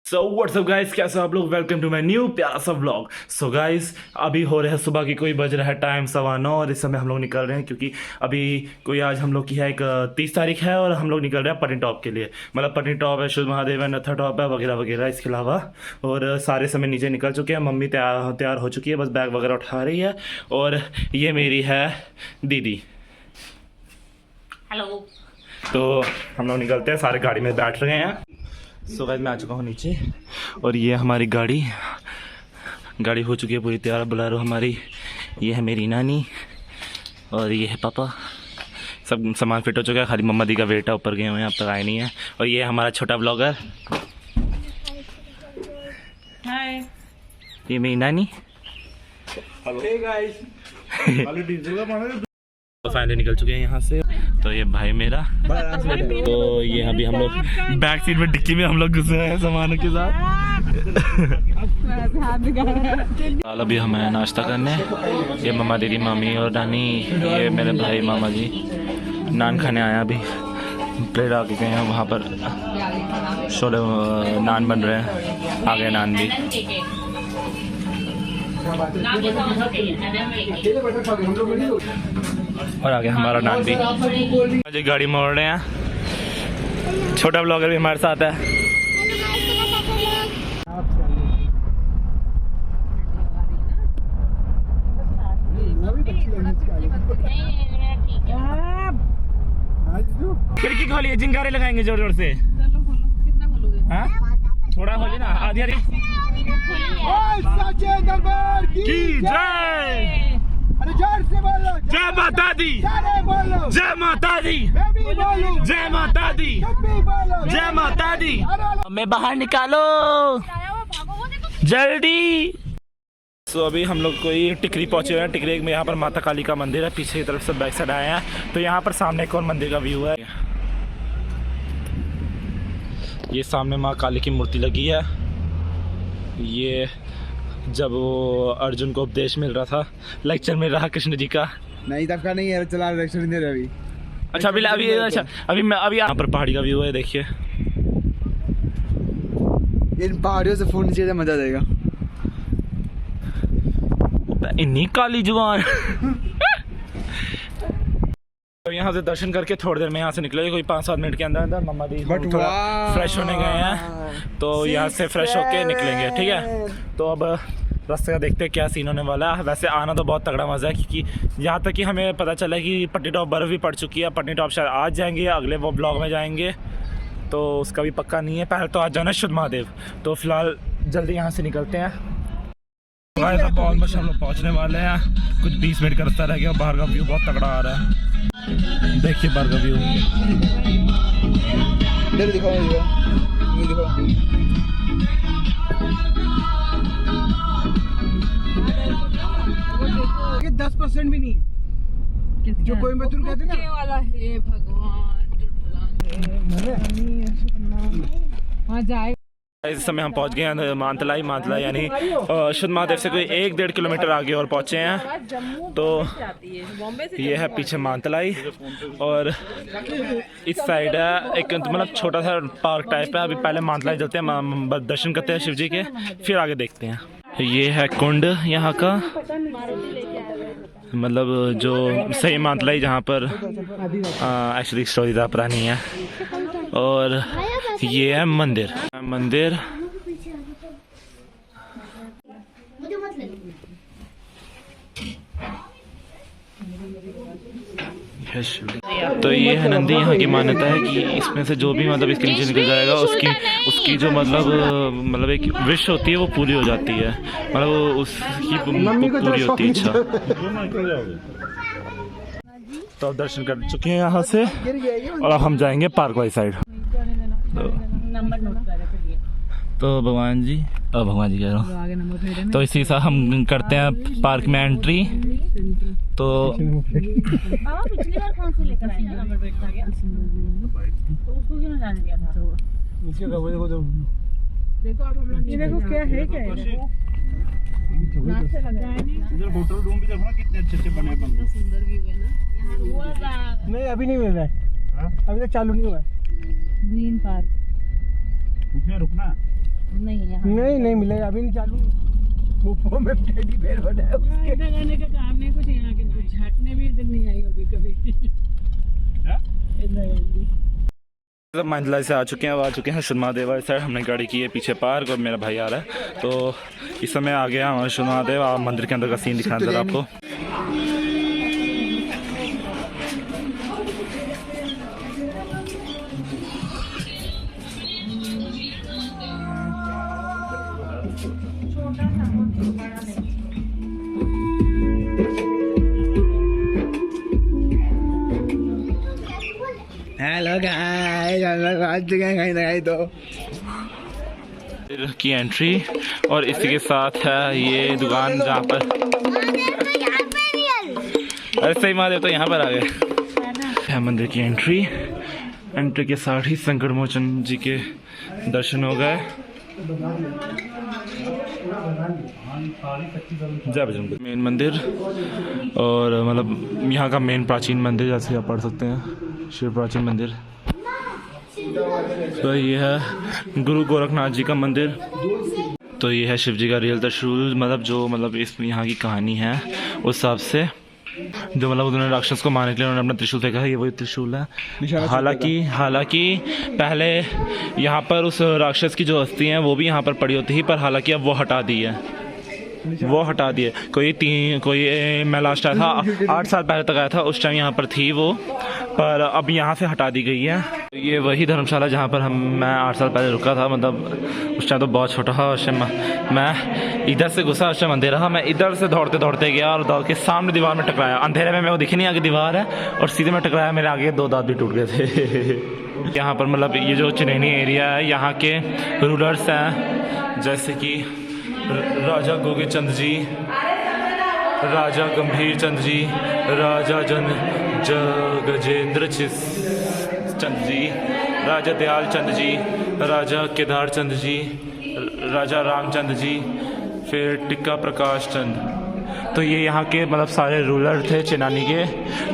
So what's up guys, कैसे आप लोग। वेलकम टू माय न्यू प्यारा सा व्लॉग। सो गाइस, अभी हो रहे हैं सुबह की, कोई बज रहा है टाइम 9:15 और इस समय हम लोग निकल रहे हैं क्योंकि अभी कोई आज हम लोग की है एक 30 तारीख है और हम लोग निकल रहे हैं पटनीटॉप के लिए। मतलब पटनीटॉप है, शुद्ध महादेव है, नत्था टॉप है, वगैरह वगैरह। इसके अलावा और सारे समय नीचे निकल चुके हैं। मम्मी तैयार हो चुकी है, बस बैग वगैरह उठा रही है। और ये मेरी है दीदी। हेलो। तो हम लोग निकलते हैं, सारे गाड़ी में बैठ रहे हैं। सो गाइस, मैं आ चुका हूँ नीचे और ये हमारी गाड़ी हो चुकी है पूरी तैयार। बोलेरो हमारी, ये है मेरी नानी और ये है पापा। सब सामान फिट हो चुका है, खाली मम्मा दी का वेट है, ऊपर गए हुए हैं, अब तक आए नहीं है। और ये हमारा छोटा ब्लॉगर, हाय। ये मेरी नानी। Hey guys. तो फाइनली निकल चुके हैं यहाँ से। तो ये भाई मेरा, तो ये अभी हम लोग बैक सीट में डिक्की में हम लोग घुसे हैं सामानों के साथ। अभी हम आए नाश्ता करने। ये मम्मा दीदी, मामी और नानी, ये मेरे भाई मामा जी नान खाने आया। अभी प्लेट आके गए हैं, वहाँ पर छोले नान बन रहे हैं। आ गए नान भी। और आगे हमारा नान भी। मुझे गाड़ी मोड़ रहे हैं, छोटा ब्लॉगर भी हमारे साथ है। खिड़की खोलिए, चिंगारे लगाएंगे जोर जोर से। हाँ, थोड़ा खोलिए ना, आधी आधी। की जय। जय माता दी, जय माता दी, जय माता दी, जय माता दी। हमें बाहर निकालो जल्दी। तो अभी हम लोग कोई टिकरी पहुंचे हुए हैं। टिकरी में यहाँ पर माता काली का मंदिर है, पीछे की तरफ से बैक साइड आए हैं। तो यहाँ पर सामने एक और मंदिर का व्यू है। ये सामने माँ काली की मूर्ति लगी है। ये जब वो अर्जुन को उपदेश मिल रहा था, लेक्चर मिल रहा कृष्ण जी का। नहीं, तब का नहीं है, चला लेक्चर नहीं दे रहे अभी। अच्छा अभी अभी यहाँ पर पहाड़ी का व्यू है, देखिए। इन पहाड़ियों से फोन नीचे मजा देगा। इन्हीं काली जुबान। तो यहाँ से दर्शन करके थोड़ी देर में यहाँ से निकले, कोई 5-7 मिनट के अंदर मम्मा दी थोड़ा फ्रेश होने गए हैं। तो यहाँ से फ्रेश होके निकलेंगे, ठीक है। तो अब रास्ते का देखते हैं क्या सीन होने वाला है। वैसे आना तो बहुत तगड़ा मज़ा है, क्योंकि यहाँ तक कि हमें पता चला कि पटनीटॉप बर्फ़ भी पड़ चुकी है। पटनीटॉप शायद आज जाएंगे या अगले वो ब्लॉग में जाएंगे, तो उसका भी पक्का नहीं है। पहले तो आज जाना शुद्ध महादेव। तो फिलहाल जल्दी यहाँ से निकलते हैं। ऑलमोस्ट हम लोग पहुँचने वाले हैं, कुछ 20 मिनट का रास्ता रह गया। बाहर का व्यू बहुत तगड़ा आ रहा है, देखिए बाहर का व्यू। दिखाओ 10% भी नहीं, जो कोयम्बतूर कहते हैं ना वाला। हे भगवान, वहाँ जाए। इस समय हम पहुंच गए हैं मानतलाई यानी शुद्ध महादेव से कोई 1-1.5 किलोमीटर आगे और पहुंचे हैं। तो ये है पीछे मानतलाई और इस साइड है एक मतलब छोटा सा पार्क टाइप है। अभी पहले मानतलाई चलते हैं, दर्शन करते हैं शिव जी के, फिर आगे देखते हैं। ये है कुंड यहाँ का, मतलब जो सही मानतलाई जहाँ पर एक्चुअली स्टोरी था पुरानी है। और ये है मंदिर। तो ये है नंदी। यहाँ की मान्यता है कि इसमें से जो भी मतलब इसके नीचे निकल जाएगा, उसकी जो मतलब एक विश होती है वो पूरी हो जाती है, मतलब उसकी पूरी होती है इच्छा। तो अब दर्शन कर चुके हैं यहाँ से और अब हम जाएंगे पार्क वाली साइड। तो भगवान जी कह रहा हूँ। तो इसी के साथ हम करते हैं पार्क में एंट्री। तो पिछली बार कौन से लेकर आए नंबर प्लेट था क्या? तो उसको क्यों ना जाने दिया था? देखो अब हम लोग, ये देखो क्या है, क्या है इधर होटल रूम भी देखो ना कितने अच्छे बने हैं, कितना सुंदर व्यू है ना। नहीं अभी नहीं मिल रहा है, अभी तक चालू नहीं हुआ है। ग्रीन पार्क रुकना नहीं यहाँ नहीं मिलेगा, अभी नहीं चालू। मुफ्त में टेडी बेयर बना है उसके। इधर रहने का काम नहीं, कुछ यहाँ के ना झाटने भी इधर नहीं आई होगी कभी। इधर मंडला से आ चुके हैं सुनमादेव सर। हमने गाड़ी की है पीछे पार्क और मेरा भाई आ रहा है, तो इस समय आ गया हमारे सुनमादेव। आप मंदिर के अंदर का सीन दिखाना जरा आपको। हेलो गाइस, हम लोग आ चुके हैं कहीं ना कहीं तो। की एंट्री और इसी के साथ है ये दुकान जहाँ पर, अरे सही महादेव तो यहाँ पर आ गए। है मंदिर की एंट्री के साथ ही संकट मोचन जी के दर्शन हो गए। जय बजरंग। मेन मंदिर और मतलब यहाँ का मेन प्राचीन मंदिर जैसे आप पढ़ सकते हैं, शिव प्राचीन मंदिर। तो ये है गुरु गोरखनाथ जी का मंदिर। तो ये है शिव जी का रियल त्रिशूल, मतलब जो मतलब इस यहाँ की कहानी है उस हिसाब से, जो मतलब उन्होंने राक्षस को मारने के लिए उन्होंने अपना त्रिशूल फेंका है, ये वही त्रिशूल है। हालांकि पहले यहाँ पर उस राक्षस की जो अस्थि है वो भी यहाँ पर पड़ी होती थी, पर हालांकि अब वो हटा दी है। कोई मैं लास्ट आया था 8 साल पहले तक आया था, उस टाइम यहाँ पर थी वो, पर अब यहाँ से हटा दी गई है। ये वही धर्मशाला जहाँ पर मैं 8 साल पहले रुका था, मतलब उस टाइम तो बहुत छोटा था। उस टाइम मैं इधर से घुसा, उस टाइम अंधेरा था, मैं इधर से दौड़ते गया और दौड़ के सामने दीवार में टकराया। अंधेरे में मेरे को दिखी नहीं आगे दीवार है, और सीधे में टकराया, मेरे आगे 2 दांत भी टूट गए थे। यहाँ पर मतलब ये जो चिन्हैनी एरिया है, यहाँ के रूलर्स हैं जैसे कि राजा गोगे चंद जी, राजा गंभीर चंद जी, राजा गजेंद्र चंद जी, राजा दयाल चंद जी, राजा केदार चंद जी, राजा रामचंद जी, फिर टिक्का प्रकाश चंद। तो ये यहाँ के मतलब सारे रूलर थे चिनानी के।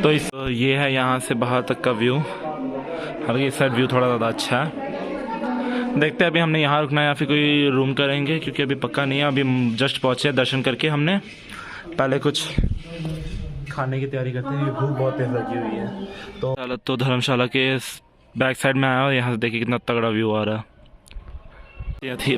तो ये है यहाँ से बाहर तक का व्यू। हालांकि इस साइड व्यू थोड़ा ज़्यादा अच्छा है। देखते हैं अभी हमने यहाँ रुकना है या फिर कोई रूम करेंगे, क्योंकि अभी पक्का नहीं है। अभी जस्ट पहुँचे, दर्शन करके हमने पहले कुछ खाने की तैयारी करते हैं, भूख बहुत तेज लगी हुई है। तो धर्मशाला के बैक साइड में आया और यहाँ से देखिए कितना तगड़ा व्यू आ रहा है।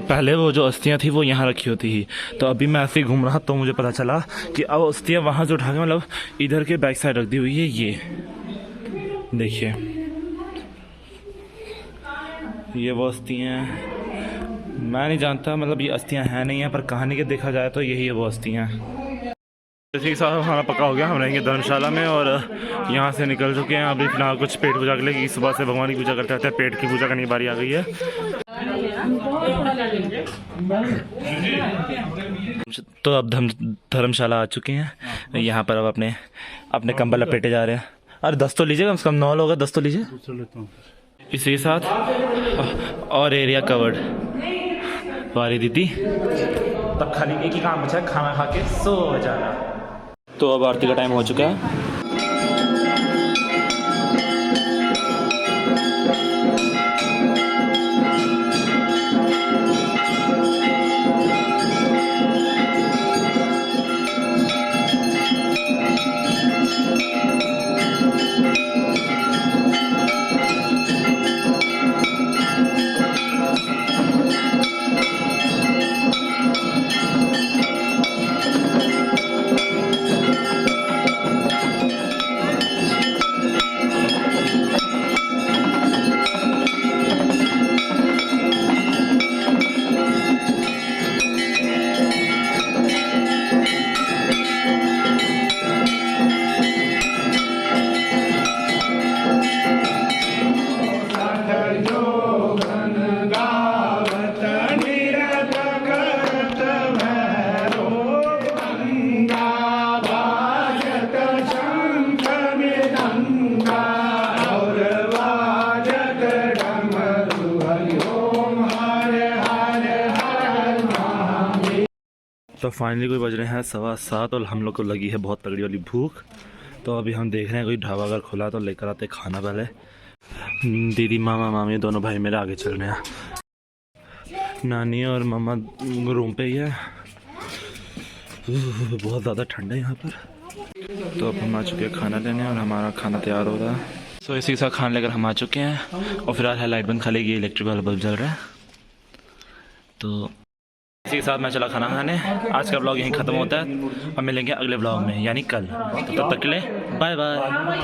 पहले वो जो अस्थियाँ थी वो यहाँ रखी होती थी, तो अभी मैं ऐसे ही घूम रहा तो मुझे पता चला कि अब अस्थियाँ वहाँ से उठा के मतलब इधर के बैक साइड रख दी हुई है। ये देखिए, ये वो अस्थियाँ हैं। मैं नहीं जानता मतलब ये अस्थियाँ हैं नहीं हैं, पर कहानी के देखा जाए तो यही है वो अस्थियाँ। जैसे कि सारा खाना पका हो गया, हम रहेंगे धर्मशाला में और यहाँ से निकल चुके हैं। अभी फिलहाल कुछ पेट पूजा के लिए, कि सुबह से भगवान की पूजा करते रहते हैं, पेट की पूजा करने की बारी आ गई है। तो अब धर्मशाला आ चुके हैं। यहाँ पर अब अपने कंबल लपेटे जा रहे हैं। अरे 10 तो लीजिए, कम से कम 9 लोग, 10 तो लीजिए। इसी के साथ और एरिया कवर्ड। वारी दीदी, तब खाली एक ही काम बचा है, खाना खा के सो जाना। तो अब आरती का टाइम हो चुका है। तो फाइनली कोई बज रहे हैं 7:15 और हम लोग को लगी है बहुत तगड़ी वाली भूख। तो अभी हम देख रहे हैं कोई ढाबा अगर खुला तो लेकर आते खाना। पहले दीदी मामा मामी दोनों भाई मेरे आगे चल रहे हैं। नानी और मम्मा रूम पे ही है। बहुत ज़्यादा ठंडा है यहाँ पर। तो अब हम आ चुके हैं खाना लेने और हमारा खाना तैयार हो रहा है। सो इसी के साथ खाना लेकर हम आ चुके हैं और फिलहाल है लाइट बंद, खाली ये इलेक्ट्रिक वाला बल्ब जल रहा है। तो इसी के साथ मैं चला खाना खाने। आज का ब्लॉग यहीं ख़त्म होता है और मिलेंगे अगले ब्लॉग में यानी कल। तो तब तक के लिए बाय बाय।